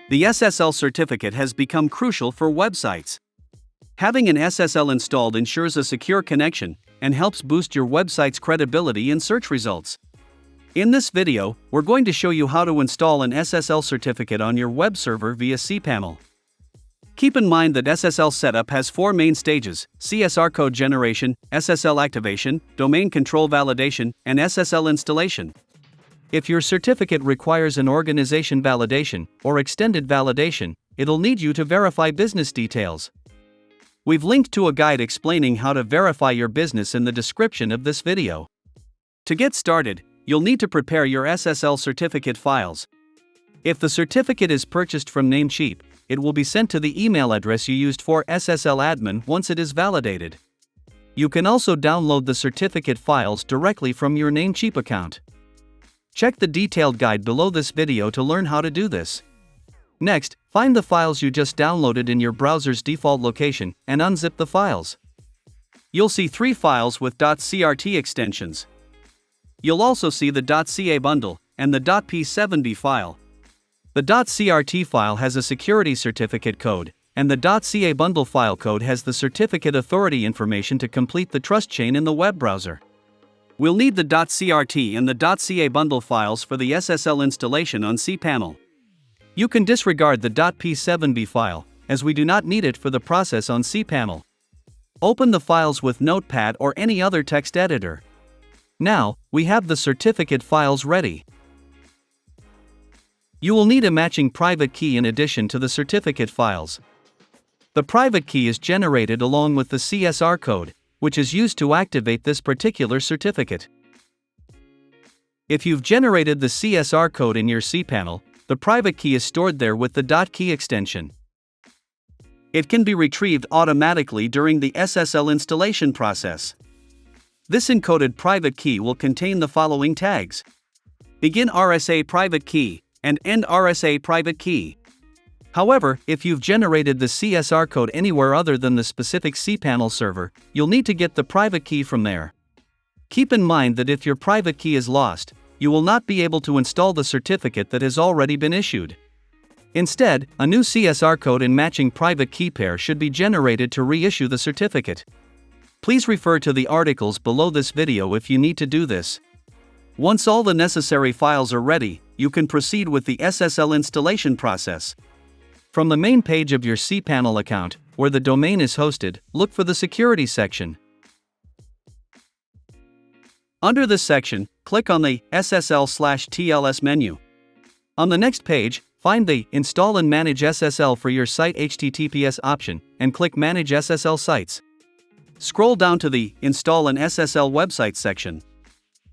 The SSL certificate has become crucial for websites. Having an SSL installed ensures a secure connection and helps boost your website's credibility in search results. In this video, we're going to show you how to install an SSL certificate on your web server via cPanel. Keep in mind that SSL setup has 4 main stages: CSR code generation, SSL activation, domain control validation, and SSL installation. If your certificate requires an organization validation or extended validation, it'll need you to verify business details. We've linked to a guide explaining how to verify your business in the description of this video. To get started, you'll need to prepare your SSL certificate files. If the certificate is purchased from Namecheap, it will be sent to the email address you used for SSL admin once it is validated. You can also download the certificate files directly from your Namecheap account. Check the detailed guide below this video to learn how to do this. Next, find the files you just downloaded in your browser's default location and unzip the files. You'll see 3 files with .crt extensions. You'll also see the .ca bundle and the .p7b file. The .crt file has a security certificate code, and the .ca bundle file code has the certificate authority information to complete the trust chain in the web browser. We'll need the .crt and the .ca bundle files for the SSL installation on cPanel. You can disregard the .p7b file, as we do not need it for the process on cPanel. Open the files with Notepad or any other text editor. Now, we have the certificate files ready. You will need a matching private key in addition to the certificate files. The private key is generated along with the CSR code, which is used to activate this particular certificate. If you've generated the CSR code in your cPanel, the private key is stored there with the .key extension. It can be retrieved automatically during the SSL installation process. This encoded private key will contain the following tags: begin RSA private key and end RSA private key. However, if you've generated the CSR code anywhere other than the specific cPanel server, you'll need to get the private key from there. Keep in mind that if your private key is lost, you will not be able to install the certificate that has already been issued. Instead, a new CSR code and matching private key pair should be generated to reissue the certificate. Please refer to the articles below this video if you need to do this. Once all the necessary files are ready, you can proceed with the SSL installation process. From the main page of your cPanel account, where the domain is hosted, look for the Security section. Under this section, click on the SSL/TLS menu. On the next page, find the Install and Manage SSL for your site HTTPS option, and click Manage SSL Sites. Scroll down to the Install an SSL Website section.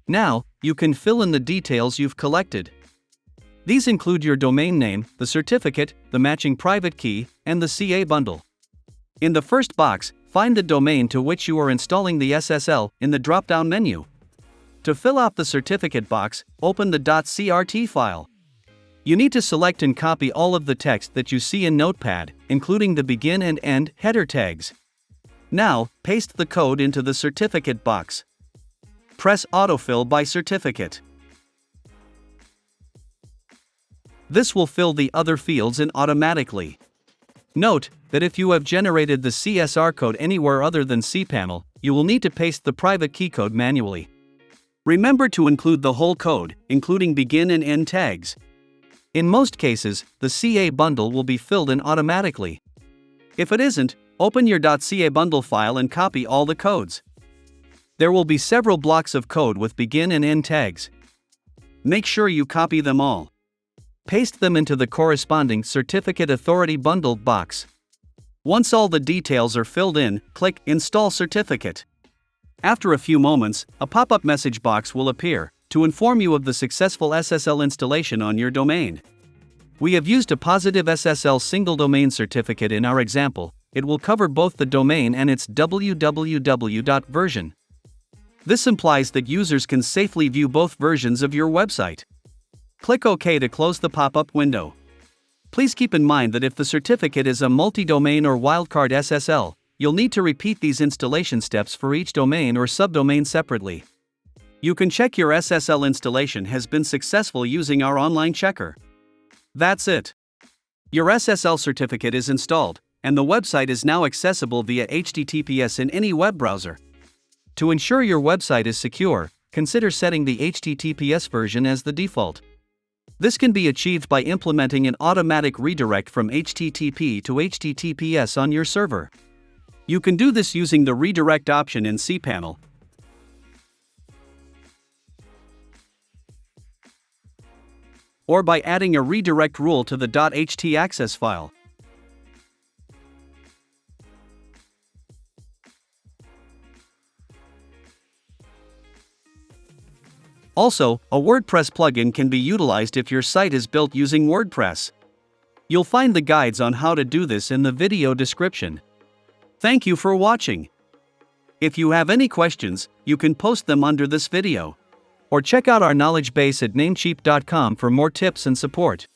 Now, you can fill in the details you've collected. These include your domain name, the certificate, the matching private key, and the CA bundle. In the first box, find the domain to which you are installing the SSL in the drop-down menu. To fill out the certificate box, open the .crt file. You need to select and copy all of the text that you see in Notepad, including the begin and end header tags. Now, paste the code into the certificate box. Press Autofill by Certificate. This will fill the other fields in automatically. Note that if you have generated the CSR code anywhere other than cPanel, you will need to paste the private key code manually. Remember to include the whole code, including begin and end tags. In most cases, the CA bundle will be filled in automatically. If it isn't, open your .ca bundle file and copy all the codes. There will be several blocks of code with begin and end tags. Make sure you copy them all. Paste them into the corresponding Certificate Authority Bundle box. Once all the details are filled in, click Install Certificate. After a few moments, a pop-up message box will appear to inform you of the successful SSL installation on your domain. We have used a positive SSL single domain certificate in our example. It will cover both the domain and its www version. This implies that users can safely view both versions of your website. Click OK to close the pop-up window. Please keep in mind that if the certificate is a multi-domain or wildcard SSL, you'll need to repeat these installation steps for each domain or subdomain separately. You can check your SSL installation has been successful using our online checker. That's it. Your SSL certificate is installed, and the website is now accessible via HTTPS in any web browser. To ensure your website is secure, consider setting the HTTPS version as the default. This can be achieved by implementing an automatic redirect from HTTP to HTTPS on your server. You can do this using the redirect option in cPanel, or by adding a redirect rule to the .htaccess file. Also, a WordPress plugin can be utilized if your site is built using WordPress. You'll find the guides on how to do this in the video description. Thank you for watching. If you have any questions, you can post them under this video. Or check out our knowledge base at namecheap.com for more tips and support.